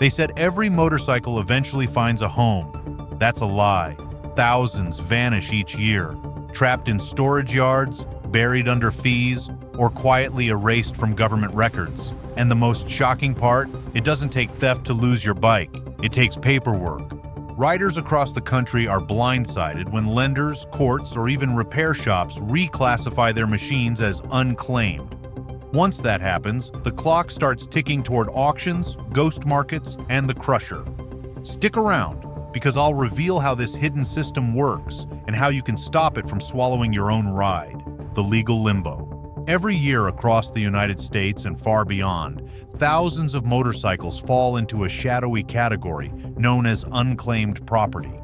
They said every motorcycle eventually finds a home. That's a lie. Thousands vanish each year, trapped in storage yards, buried under fees, or quietly erased from government records. And the most shocking part, it doesn't take theft to lose your bike. It takes paperwork. Riders across the country are blindsided when lenders, courts, or even repair shops reclassify their machines as unclaimed. Once that happens, the clock starts ticking toward auctions, ghost markets, and the crusher. Stick around, because I'll reveal how this hidden system works and how you can stop it from swallowing your own ride, the legal limbo. Every year across the United States and far beyond, thousands of motorcycles fall into a shadowy category known as unclaimed property.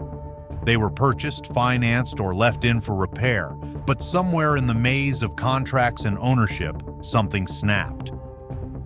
They were purchased, financed, or left in for repair, but somewhere in the maze of contracts and ownership, something snapped.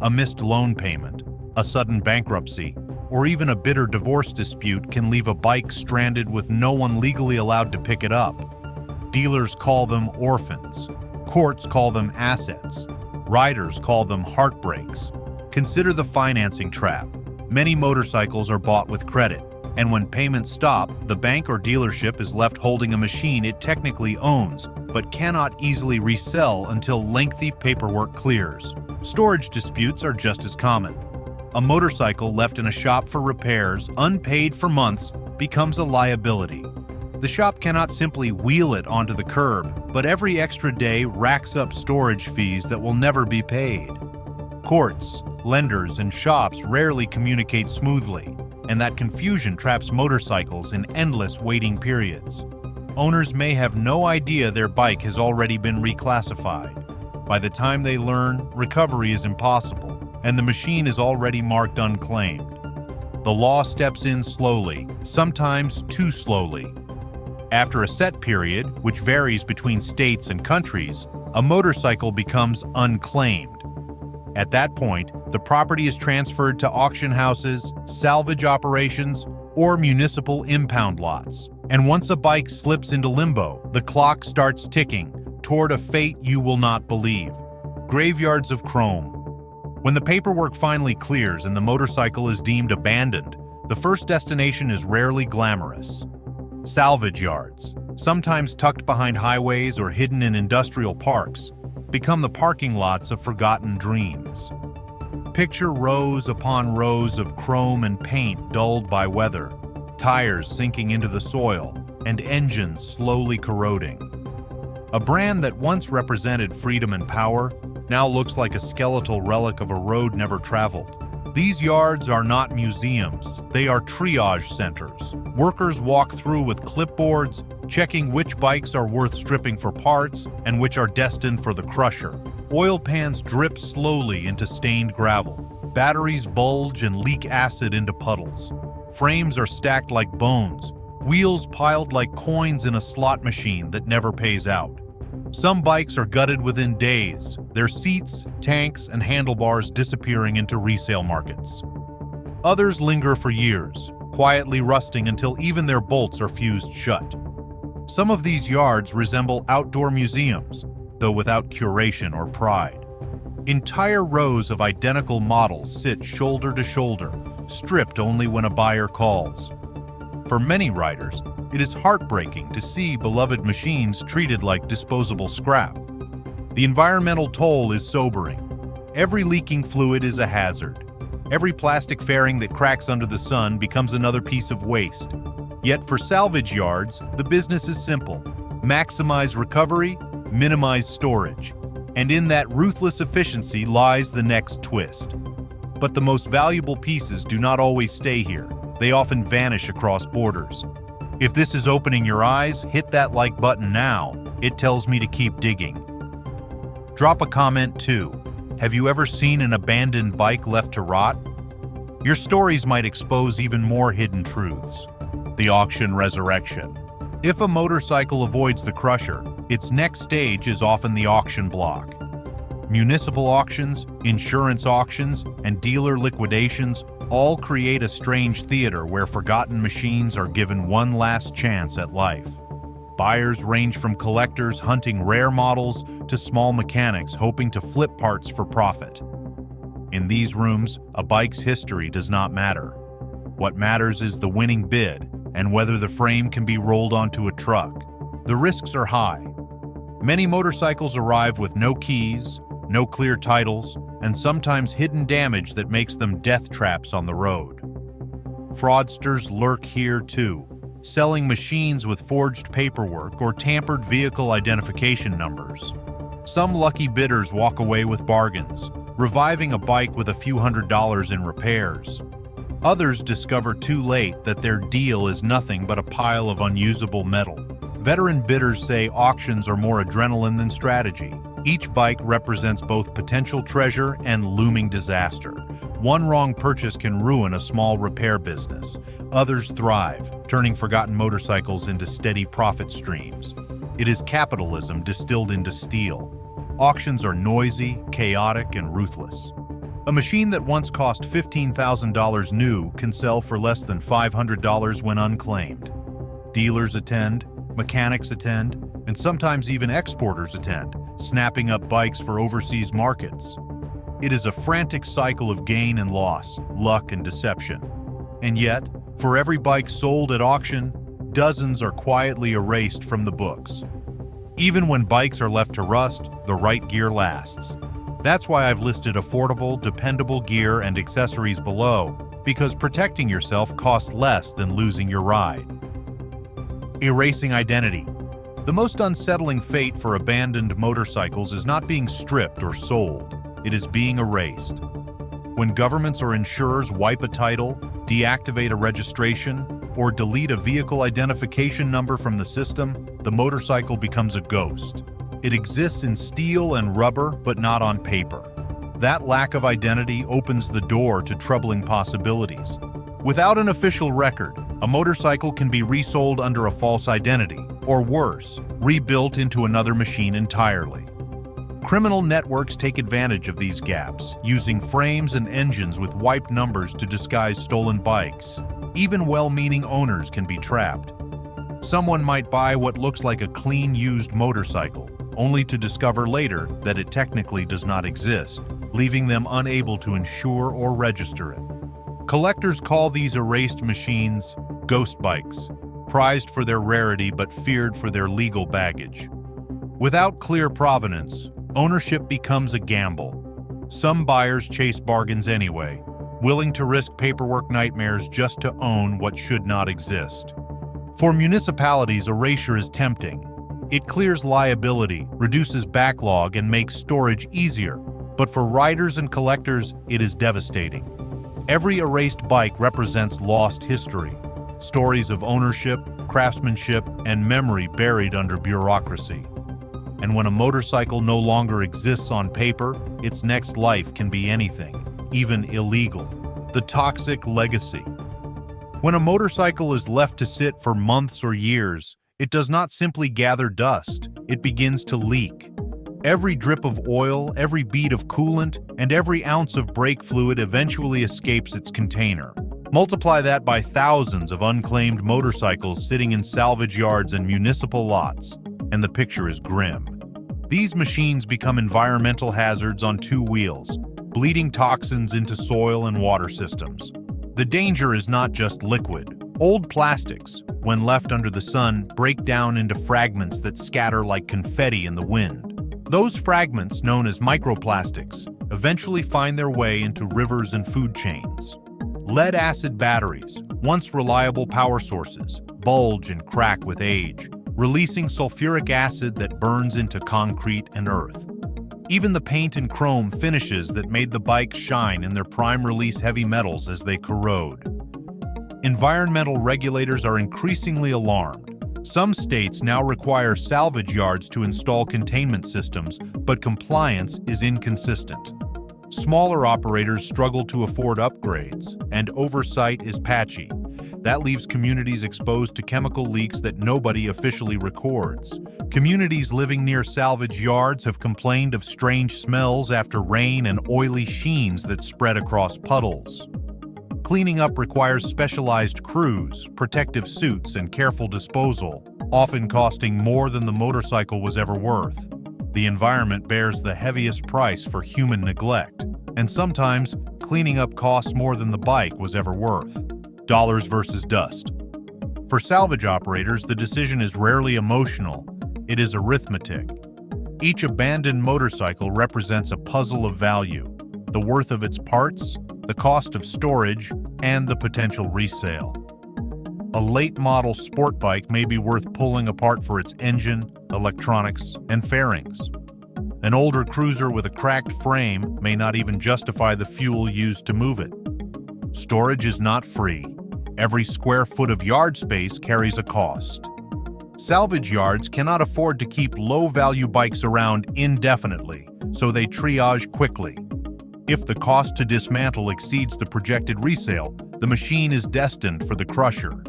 A missed loan payment, a sudden bankruptcy, or even a bitter divorce dispute can leave a bike stranded with no one legally allowed to pick it up. Dealers call them orphans. Courts call them assets. Riders call them heartbreaks. Consider the financing trap. Many motorcycles are bought with credit, and when payments stop, the bank or dealership is left holding a machine it technically owns, but cannot easily resell until lengthy paperwork clears. Storage disputes are just as common. A motorcycle left in a shop for repairs, unpaid for months, becomes a liability. The shop cannot simply wheel it onto the curb, but every extra day racks up storage fees that will never be paid. Courts, lenders, and shops rarely communicate smoothly, and that confusion traps motorcycles in endless waiting periods. Owners may have no idea their bike has already been reclassified. By the time they learn, recovery is impossible, and the machine is already marked unclaimed. The law steps in slowly, sometimes too slowly. After a set period, which varies between states and countries, a motorcycle becomes unclaimed. At that point, the property is transferred to auction houses, salvage operations, or municipal impound lots. And once a bike slips into limbo, the clock starts ticking toward a fate you will not believe. Graveyards of chrome. When the paperwork finally clears and the motorcycle is deemed abandoned, the first destination is rarely glamorous. Salvage yards, sometimes tucked behind highways or hidden in industrial parks, become the parking lots of forgotten dreams. Picture rows upon rows of chrome and paint dulled by weather, tires sinking into the soil, and engines slowly corroding. A brand that once represented freedom and power now looks like a skeletal relic of a road never traveled. These yards are not museums, they are triage centers. Workers walk through with clipboards, checking which bikes are worth stripping for parts and which are destined for the crusher. Oil pans drip slowly into stained gravel. Batteries bulge and leak acid into puddles. Frames are stacked like bones, wheels piled like coins in a slot machine that never pays out. Some bikes are gutted within days, their seats, tanks, and handlebars disappearing into resale markets. Others linger for years, quietly rusting until even their bolts are fused shut. Some of these yards resemble outdoor museums, though without curation or pride. Entire rows of identical models sit shoulder to shoulder, stripped only when a buyer calls. For many riders, it is heartbreaking to see beloved machines treated like disposable scrap. The environmental toll is sobering. Every leaking fluid is a hazard. Every plastic fairing that cracks under the sun becomes another piece of waste. Yet for salvage yards, the business is simple. Maximize recovery, minimize storage. And in that ruthless efficiency lies the next twist. But the most valuable pieces do not always stay here. They often vanish across borders. If this is opening your eyes, hit that like button now. It tells me to keep digging. Drop a comment too. Have you ever seen an abandoned bike left to rot? Your stories might expose even more hidden truths. The auction resurrection. If a motorcycle avoids the crusher, its next stage is often the auction block. Municipal auctions, insurance auctions, and dealer liquidations all create a strange theater where forgotten machines are given one last chance at life. Buyers range from collectors hunting rare models to small mechanics hoping to flip parts for profit. In these rooms, a bike's history does not matter. What matters is the winning bid and whether the frame can be rolled onto a truck. The risks are high. Many motorcycles arrive with no keys, no clear titles, and sometimes hidden damage that makes them death traps on the road. Fraudsters lurk here too, selling machines with forged paperwork or tampered vehicle identification numbers. Some lucky bidders walk away with bargains, reviving a bike with a few $100s in repairs. Others discover too late that their deal is nothing but a pile of unusable metal. Veteran bidders say auctions are more adrenaline than strategy. Each bike represents both potential treasure and looming disaster. One wrong purchase can ruin a small repair business. Others thrive, turning forgotten motorcycles into steady profit streams. It is capitalism distilled into steel. Auctions are noisy, chaotic, and ruthless. A machine that once cost $15,000 new can sell for less than $500 when unclaimed. Dealers attend, mechanics attend, and sometimes even exporters attend, snapping up bikes for overseas markets. It is a frantic cycle of gain and loss, luck and deception. And yet, for every bike sold at auction, dozens are quietly erased from the books. Even when bikes are left to rust, the right gear lasts. That's why I've listed affordable, dependable gear and accessories below, because protecting yourself costs less than losing your ride. Erasing identity. The most unsettling fate for abandoned motorcycles is not being stripped or sold. It is being erased. When governments or insurers wipe a title, deactivate a registration, or delete a vehicle identification number from the system, the motorcycle becomes a ghost. It exists in steel and rubber, but not on paper. That lack of identity opens the door to troubling possibilities. Without an official record, a motorcycle can be resold under a false identity, or worse, rebuilt into another machine entirely. Criminal networks take advantage of these gaps, using frames and engines with wiped numbers to disguise stolen bikes. Even well-meaning owners can be trapped. Someone might buy what looks like a clean used motorcycle, only to discover later that it technically does not exist, leaving them unable to insure or register it. Collectors call these erased machines ghost bikes, prized for their rarity but feared for their legal baggage. Without clear provenance, ownership becomes a gamble. Some buyers chase bargains anyway, willing to risk paperwork nightmares just to own what should not exist. For municipalities, erasure is tempting. It clears liability, reduces backlog, and makes storage easier. But for riders and collectors, it is devastating. Every erased bike represents lost history, stories of ownership, craftsmanship, and memory buried under bureaucracy. And when a motorcycle no longer exists on paper, its next life can be anything, even illegal. The toxic legacy. When a motorcycle is left to sit for months or years, it does not simply gather dust, it begins to leak. Every drip of oil, every bead of coolant, and every ounce of brake fluid eventually escapes its container. Multiply that by thousands of unclaimed motorcycles sitting in salvage yards and municipal lots, and the picture is grim. These machines become environmental hazards on two wheels, bleeding toxins into soil and water systems. The danger is not just liquid. Old plastics, when left under the sun, break down into fragments that scatter like confetti in the wind. Those fragments, known as microplastics, eventually find their way into rivers and food chains. Lead-acid batteries, once reliable power sources, bulge and crack with age, releasing sulfuric acid that burns into concrete and earth. Even the paint and chrome finishes that made the bikes shine in their prime-release heavy metals as they corrode. Environmental regulators are increasingly alarmed. Some states now require salvage yards to install containment systems, but compliance is inconsistent. Smaller operators struggle to afford upgrades, and oversight is patchy. That leaves communities exposed to chemical leaks that nobody officially records. Communities living near salvage yards have complained of strange smells after rain and oily sheens that spread across puddles. Cleaning up requires specialized crews, protective suits, and careful disposal, often costing more than the motorcycle was ever worth. The environment bears the heaviest price for human neglect, and sometimes cleaning up costs more than the bike was ever worth. dollars versus dust. For salvage operators, the decision is rarely emotional. It is arithmetic. Each abandoned motorcycle represents a puzzle of value: the worth of its parts, the cost of storage, and the potential resale. A late-model sport bike may be worth pulling apart for its engine, electronics, and fairings. An older cruiser with a cracked frame may not even justify the fuel used to move it. Storage is not free. Every square foot of yard space carries a cost. Salvage yards cannot afford to keep low-value bikes around indefinitely, so they triage quickly. If the cost to dismantle exceeds the projected resale, the machine is destined for the crusher.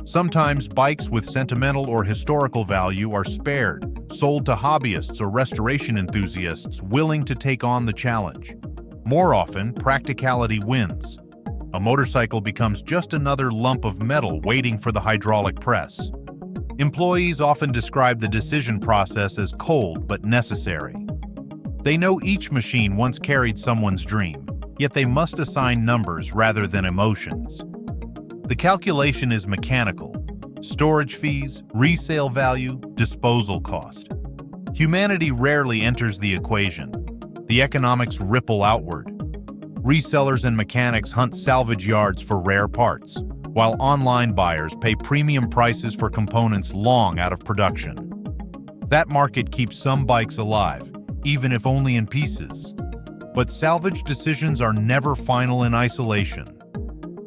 Sometimes bikes with sentimental or historical value are spared, sold to hobbyists or restoration enthusiasts willing to take on the challenge. More often, practicality wins. A motorcycle becomes just another lump of metal waiting for the hydraulic press. Employees often describe the decision process as cold but necessary. They know each machine once carried someone's dream, yet they must assign numbers rather than emotions. The calculation is mechanical: storage fees, resale value, disposal cost. Humanity rarely enters the equation. The economics ripple outward. Resellers and mechanics hunt salvage yards for rare parts, while online buyers pay premium prices for components long out of production. That market keeps some bikes alive, even if only in pieces. But salvage decisions are never final in isolation.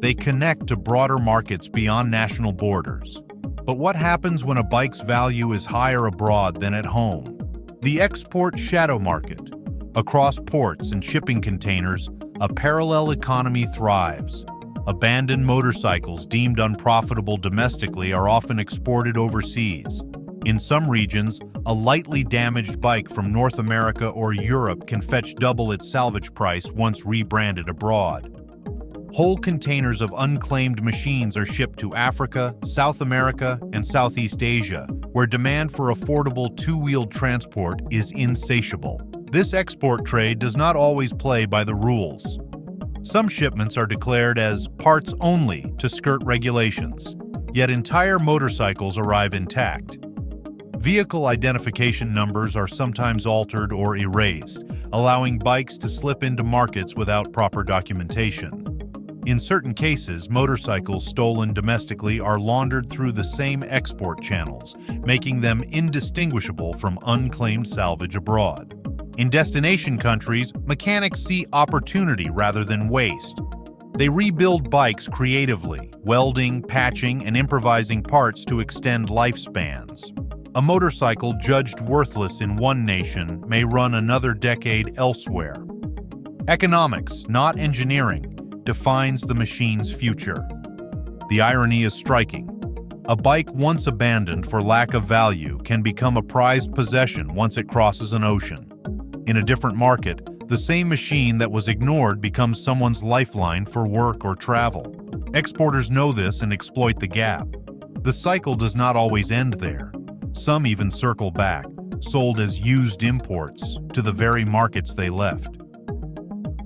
They connect to broader markets beyond national borders. But what happens when a bike's value is higher abroad than at home? The export shadow market. Across ports and shipping containers, a parallel economy thrives. Abandoned motorcycles deemed unprofitable domestically are often exported overseas. In some regions, a lightly damaged bike from North America or Europe can fetch double its salvage price once rebranded abroad. Whole containers of unclaimed machines are shipped to Africa, South America, and Southeast Asia, where demand for affordable two-wheeled transport is insatiable. This export trade does not always play by the rules. Some shipments are declared as parts only to skirt regulations, yet entire motorcycles arrive intact. Vehicle identification numbers are sometimes altered or erased, allowing bikes to slip into markets without proper documentation. In certain cases, motorcycles stolen domestically are laundered through the same export channels, making them indistinguishable from unclaimed salvage abroad. In destination countries, mechanics see opportunity rather than waste. They rebuild bikes creatively, welding, patching, and improvising parts to extend lifespans. A motorcycle judged worthless in one nation may run another decade elsewhere. Economics, not engineering, defines the machine's future. The irony is striking. A bike once abandoned for lack of value can become a prized possession once it crosses an ocean. In a different market, the same machine that was ignored becomes someone's lifeline for work or travel. Exporters know this and exploit the gap. The cycle does not always end there. Some even circle back, sold as used imports, to the very markets they left.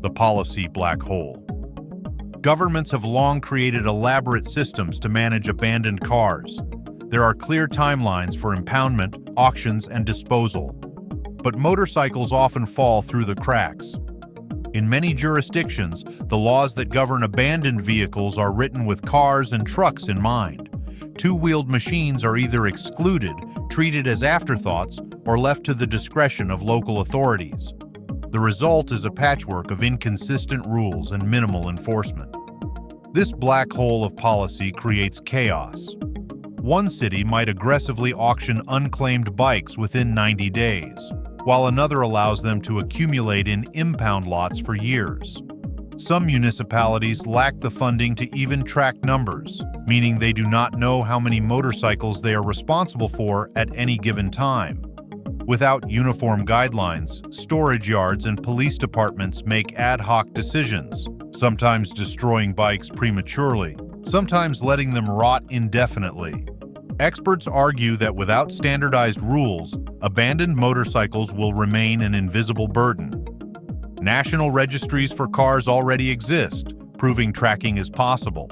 The policy black hole. Governments have long created elaborate systems to manage abandoned cars. There are clear timelines for impoundment, auctions, and disposal. But motorcycles often fall through the cracks. In many jurisdictions, the laws that govern abandoned vehicles are written with cars and trucks in mind. Two-wheeled machines are either excluded, treated as afterthoughts, or left to the discretion of local authorities. The result is a patchwork of inconsistent rules and minimal enforcement. This black hole of policy creates chaos. One city might aggressively auction unclaimed bikes within 90 days, while another allows them to accumulate in impound lots for years. Some municipalities lack the funding to even track numbers, meaning they do not know how many motorcycles they are responsible for at any given time. Without uniform guidelines, storage yards and police departments make ad hoc decisions, sometimes destroying bikes prematurely, sometimes letting them rot indefinitely. Experts argue that without standardized rules, abandoned motorcycles will remain an invisible burden. National registries for cars already exist, proving tracking is possible.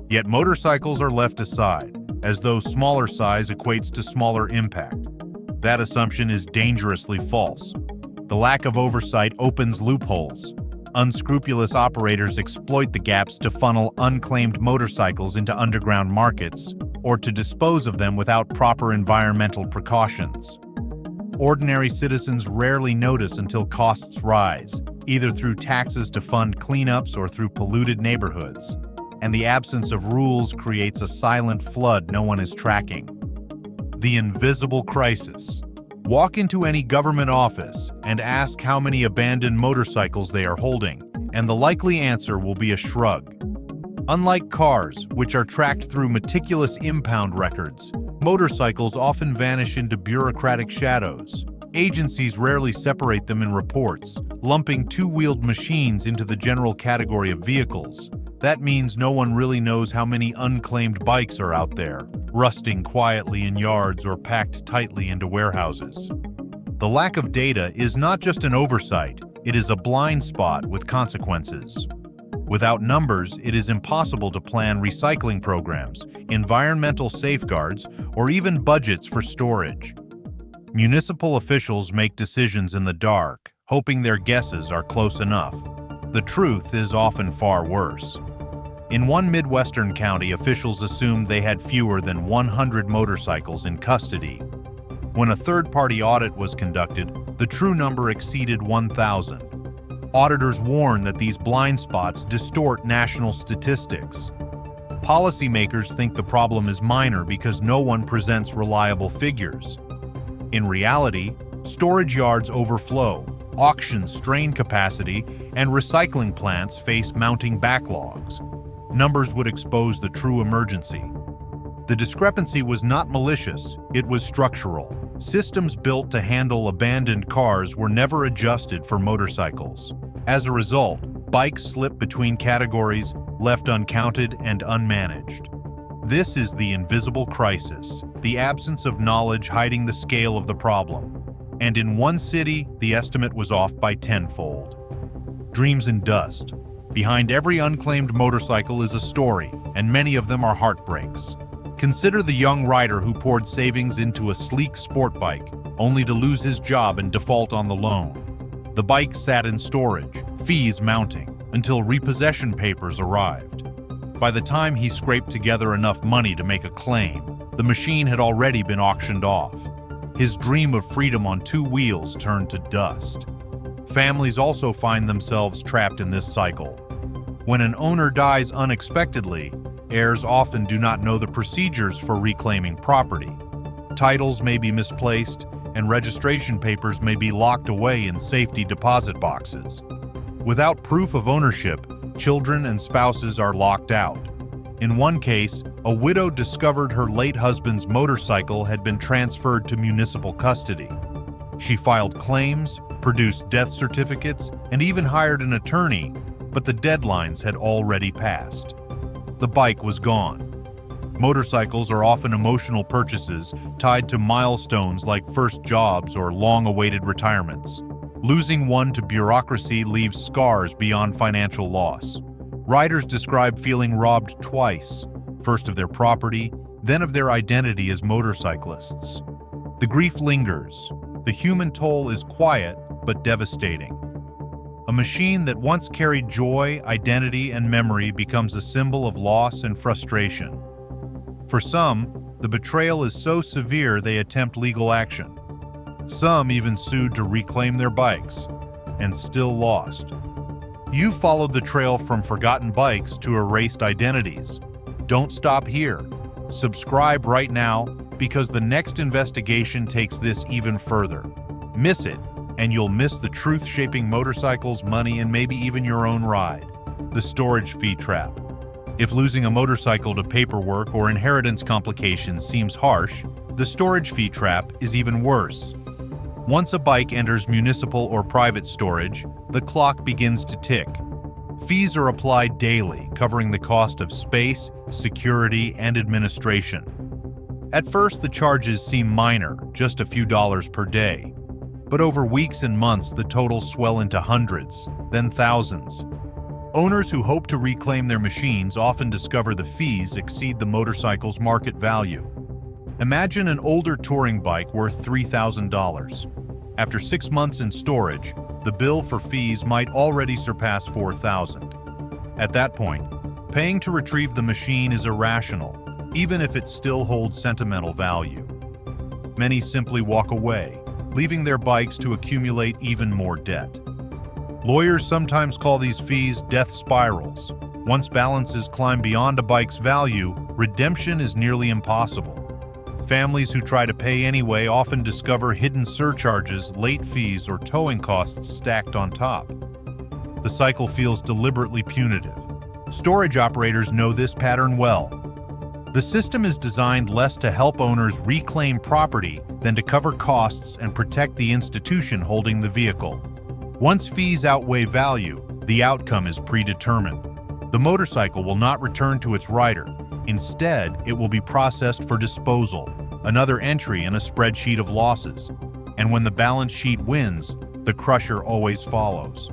Yet motorcycles are left aside, as though smaller size equates to smaller impact. That assumption is dangerously false. The lack of oversight opens loopholes. Unscrupulous operators exploit the gaps to funnel unclaimed motorcycles into underground markets or to dispose of them without proper environmental precautions. Ordinary citizens rarely notice until costs rise, either through taxes to fund cleanups or through polluted neighborhoods. And the absence of rules creates a silent flood no one is tracking. The invisible crisis. Walk into any government office and ask how many abandoned motorcycles they are holding, and the likely answer will be a shrug. Unlike cars, which are tracked through meticulous impound records, motorcycles often vanish into bureaucratic shadows. Agencies rarely separate them in reports, lumping two-wheeled machines into the general category of vehicles. That means no one really knows how many unclaimed bikes are out there, rusting quietly in yards or packed tightly into warehouses. The lack of data is not just an oversight, it is a blind spot with consequences. Without numbers, it is impossible to plan recycling programs, environmental safeguards, or even budgets for storage. Municipal officials make decisions in the dark, hoping their guesses are close enough. The truth is often far worse. In one Midwestern county, officials assumed they had fewer than 100 motorcycles in custody. When a third-party audit was conducted, the true number exceeded 1,000. Auditors warn that these blind spots distort national statistics. Policymakers think the problem is minor because no one presents reliable figures. In reality, storage yards overflow, auctions strain capacity, and recycling plants face mounting backlogs. Numbers would expose the true emergency. The discrepancy was not malicious, it was structural. Systems built to handle abandoned cars were never adjusted for motorcycles. As a result, bikes slip between categories, left uncounted and unmanaged. This is the invisible crisis, the absence of knowledge hiding the scale of the problem. And in one city, the estimate was off by tenfold. Dreams in dust. Behind every unclaimed motorcycle is a story, and many of them are heartbreaks. Consider the young rider who poured savings into a sleek sport bike, only to lose his job and default on the loan. The bike sat in storage, fees mounting, until repossession papers arrived. By the time he scraped together enough money to make a claim, the machine had already been auctioned off. His dream of freedom on two wheels turned to dust. Families also find themselves trapped in this cycle. When an owner dies unexpectedly, heirs often do not know the procedures for reclaiming property. Titles may be misplaced, and registration papers may be locked away in safety deposit boxes. Without proof of ownership, children and spouses are locked out. In one case, a widow discovered her late husband's motorcycle had been transferred to municipal custody. She filed claims, produced death certificates, and even hired an attorney, but the deadlines had already passed. The bike was gone. Motorcycles are often emotional purchases tied to milestones like first jobs or long-awaited retirements. Losing one to bureaucracy leaves scars beyond financial loss. Riders describe feeling robbed twice, first of their property, then of their identity as motorcyclists. The grief lingers. The human toll is quiet but devastating. A machine that once carried joy, identity, and memory becomes a symbol of loss and frustration. For some, the betrayal is so severe they attempt legal action. Some even sued to reclaim their bikes, and still lost. You've followed the trail from forgotten bikes to erased identities. Don't stop here. Subscribe right now, because the next investigation takes this even further. Miss it, and you'll miss the truth shaping motorcycles, money, and maybe even your own ride. The storage fee trap. If losing a motorcycle to paperwork or inheritance complications seems harsh, the storage fee trap is even worse. Once a bike enters municipal or private storage, the clock begins to tick. Fees are applied daily, covering the cost of space, security, and administration. At first, the charges seem minor, just a few dollars per day. But over weeks and months, the totals swell into hundreds, then thousands. Owners who hope to reclaim their machines often discover the fees exceed the motorcycle's market value. Imagine an older touring bike worth $3,000. After 6 months in storage, the bill for fees might already surpass $4,000. At that point, paying to retrieve the machine is irrational, even if it still holds sentimental value. Many simply walk away, leaving their bikes to accumulate even more debt. Lawyers sometimes call these fees death spirals. Once balances climb beyond a bike's value, redemption is nearly impossible. Families who try to pay anyway often discover hidden surcharges, late fees, or towing costs stacked on top. The cycle feels deliberately punitive. Storage operators know this pattern well. The system is designed less to help owners reclaim property than to cover costs and protect the institution holding the vehicle. Once fees outweigh value, the outcome is predetermined. The motorcycle will not return to its rider. Instead, it will be processed for disposal, another entry in a spreadsheet of losses. And when the balance sheet wins, the crusher always follows.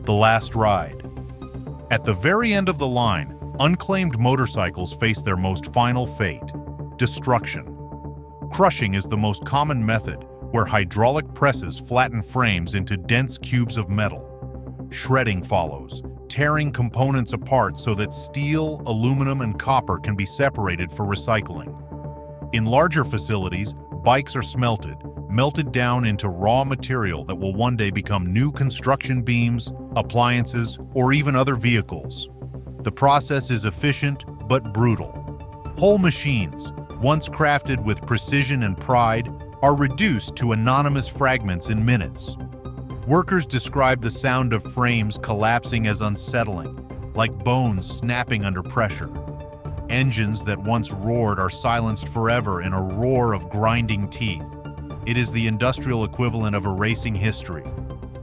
The last ride. At the very end of the line, unclaimed motorcycles face their most final fate: destruction. Crushing is the most common method, where hydraulic presses flatten frames into dense cubes of metal. Shredding follows, tearing components apart so that steel, aluminum, and copper can be separated for recycling. In larger facilities, bikes are melted down into raw material that will one day become new construction beams, appliances, or even other vehicles. The process is efficient but brutal. Whole machines, once crafted with precision and pride, are reduced to anonymous fragments in minutes. Workers describe the sound of frames collapsing as unsettling, like bones snapping under pressure. Engines that once roared are silenced forever in a roar of grinding teeth. It is the industrial equivalent of erasing history.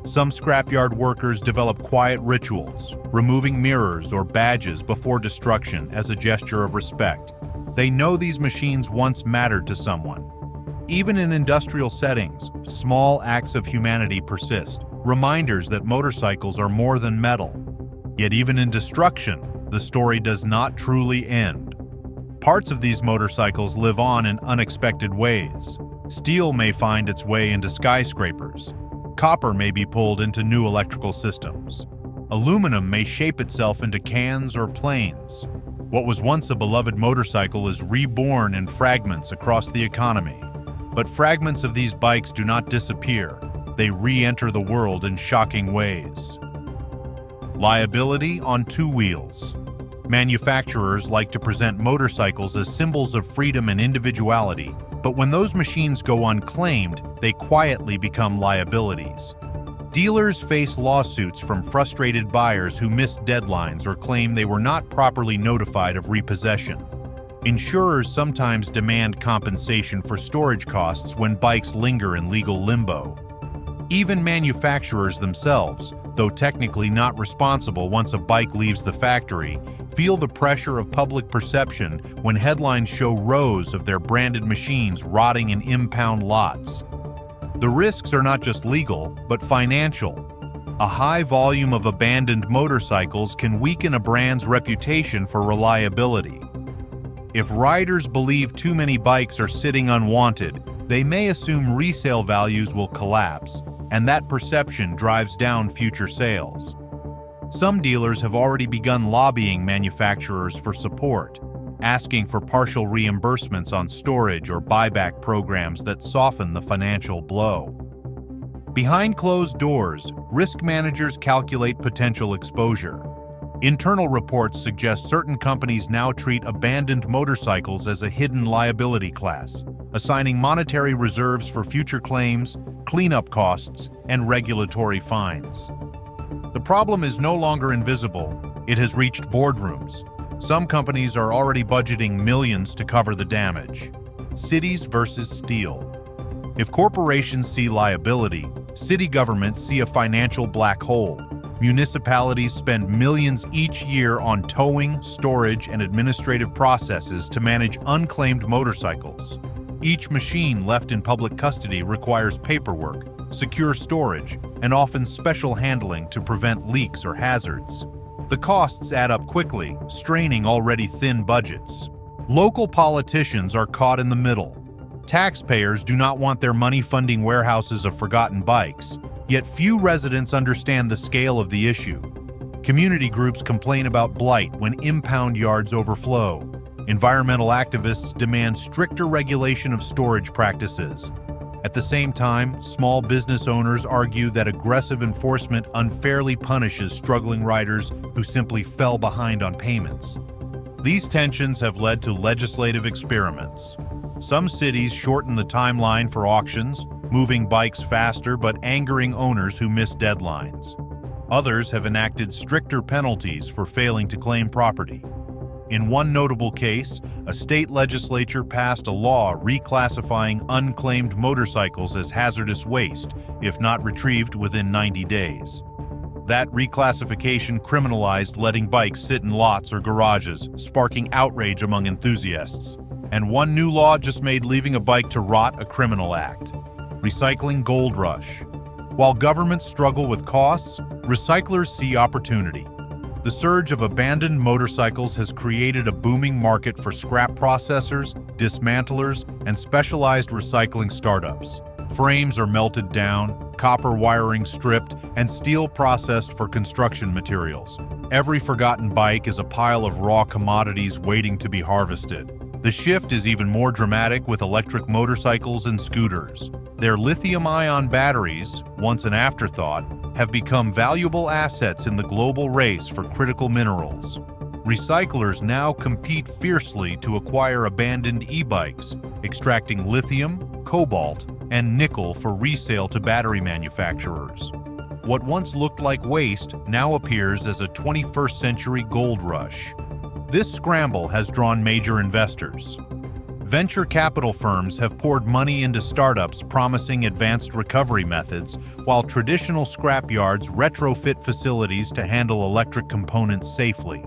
Some scrapyard workers develop quiet rituals, removing mirrors or badges before destruction as a gesture of respect. They know these machines once mattered to someone. Even in industrial settings, small acts of humanity persist, reminders that motorcycles are more than metal. Yet even in destruction, the story does not truly end. Parts of these motorcycles live on in unexpected ways. Steel may find its way into skyscrapers. Copper may be pulled into new electrical systems. Aluminum may shape itself into cans or planes. What was once a beloved motorcycle is reborn in fragments across the economy. But fragments of these bikes do not disappear. They re-enter the world in shocking ways. Liability on two wheels. Manufacturers like to present motorcycles as symbols of freedom and individuality, but when those machines go unclaimed, they quietly become liabilities. Dealers face lawsuits from frustrated buyers who missed deadlines or claim they were not properly notified of repossession. Insurers sometimes demand compensation for storage costs when bikes linger in legal limbo. Even manufacturers themselves, though technically not responsible once a bike leaves the factory, feel the pressure of public perception when headlines show rows of their branded machines rotting in impound lots. The risks are not just legal, but financial. A high volume of abandoned motorcycles can weaken a brand's reputation for reliability. If riders believe too many bikes are sitting unwanted, they may assume resale values will collapse, and that perception drives down future sales. Some dealers have already begun lobbying manufacturers for support, asking for partial reimbursements on storage or buyback programs that soften the financial blow. Behind closed doors, risk managers calculate potential exposure. Internal reports suggest certain companies now treat abandoned motorcycles as a hidden liability class, assigning monetary reserves for future claims, cleanup costs, and regulatory fines. The problem is no longer invisible. It has reached boardrooms. Some companies are already budgeting millions to cover the damage. Cities versus steel. If corporations see liability, city governments see a financial black hole. Municipalities spend millions each year on towing, storage, and administrative processes to manage unclaimed motorcycles. Each machine left in public custody requires paperwork, secure storage, and often special handling to prevent leaks or hazards. The costs add up quickly, straining already thin budgets. Local politicians are caught in the middle. Taxpayers do not want their money funding warehouses of forgotten bikes, yet few residents understand the scale of the issue. Community groups complain about blight when impound yards overflow. Environmental activists demand stricter regulation of storage practices. At the same time, small business owners argue that aggressive enforcement unfairly punishes struggling riders who simply fell behind on payments. These tensions have led to legislative experiments. Some cities shorten the timeline for auctions, moving bikes faster but angering owners who miss deadlines. Others have enacted stricter penalties for failing to claim property. In one notable case, a state legislature passed a law reclassifying unclaimed motorcycles as hazardous waste if not retrieved within 90 days. That reclassification criminalized letting bikes sit in lots or garages, sparking outrage among enthusiasts. And one new law just made leaving a bike to rot a criminal act. Recycling gold rush. While governments struggle with costs, recyclers see opportunity. The surge of abandoned motorcycles has created a booming market for scrap processors, dismantlers, and specialized recycling startups. Frames are melted down, copper wiring stripped, and steel processed for construction materials. Every forgotten bike is a pile of raw commodities waiting to be harvested. The shift is even more dramatic with electric motorcycles and scooters. Their lithium-ion batteries, once an afterthought, have become valuable assets in the global race for critical minerals. Recyclers now compete fiercely to acquire abandoned e-bikes, extracting lithium, cobalt, and nickel for resale to battery manufacturers. What once looked like waste now appears as a 21st century gold rush. This scramble has drawn major investors. Venture capital firms have poured money into startups promising advanced recovery methods, while traditional scrapyards retrofit facilities to handle electric components safely.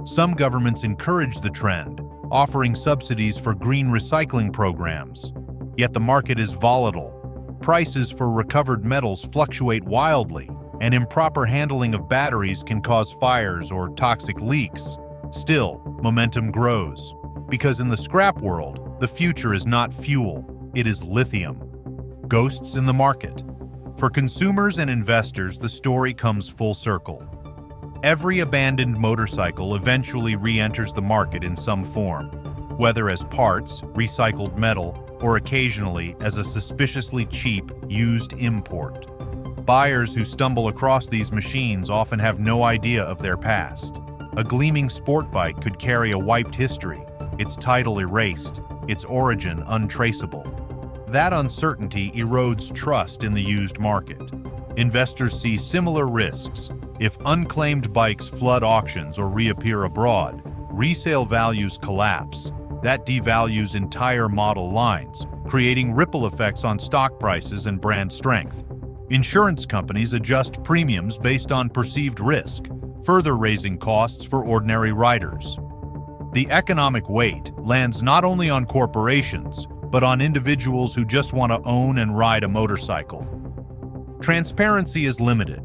Some governments encourage the trend, offering subsidies for green recycling programs. Yet the market is volatile. Prices for recovered metals fluctuate wildly, and improper handling of batteries can cause fires or toxic leaks. Still, momentum grows. Because in the scrap world, the future is not fuel, it is lithium. Ghosts in the market. For consumers and investors, the story comes full circle. Every abandoned motorcycle eventually re-enters the market in some form, whether as parts, recycled metal, or occasionally as a suspiciously cheap, used import. Buyers who stumble across these machines often have no idea of their past. A gleaming sport bike could carry a wiped history, its title erased, its origin untraceable. That uncertainty erodes trust in the used market. Investors see similar risks. If unclaimed bikes flood auctions or reappear abroad, resale values collapse. That devalues entire model lines, creating ripple effects on stock prices and brand strength. Insurance companies adjust premiums based on perceived risk, further raising costs for ordinary riders. The economic weight lands not only on corporations, but on individuals who just want to own and ride a motorcycle. Transparency is limited.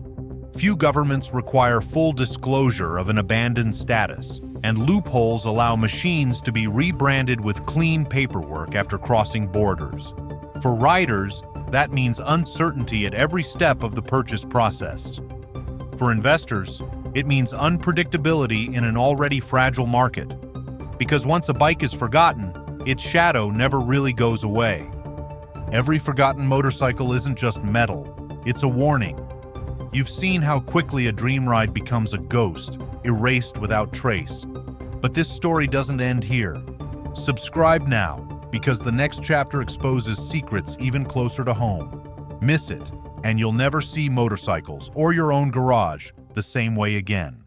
Few governments require full disclosure of an abandoned status, and loopholes allow machines to be rebranded with clean paperwork after crossing borders. For riders, that means uncertainty at every step of the purchase process. For investors, it means unpredictability in an already fragile market. Because once a bike is forgotten, its shadow never really goes away. Every forgotten motorcycle isn't just metal, it's a warning. You've seen how quickly a dream ride becomes a ghost, erased without trace. But this story doesn't end here. Subscribe now, because the next chapter exposes secrets even closer to home. Miss it, and you'll never see motorcycles or your own garage the same way again.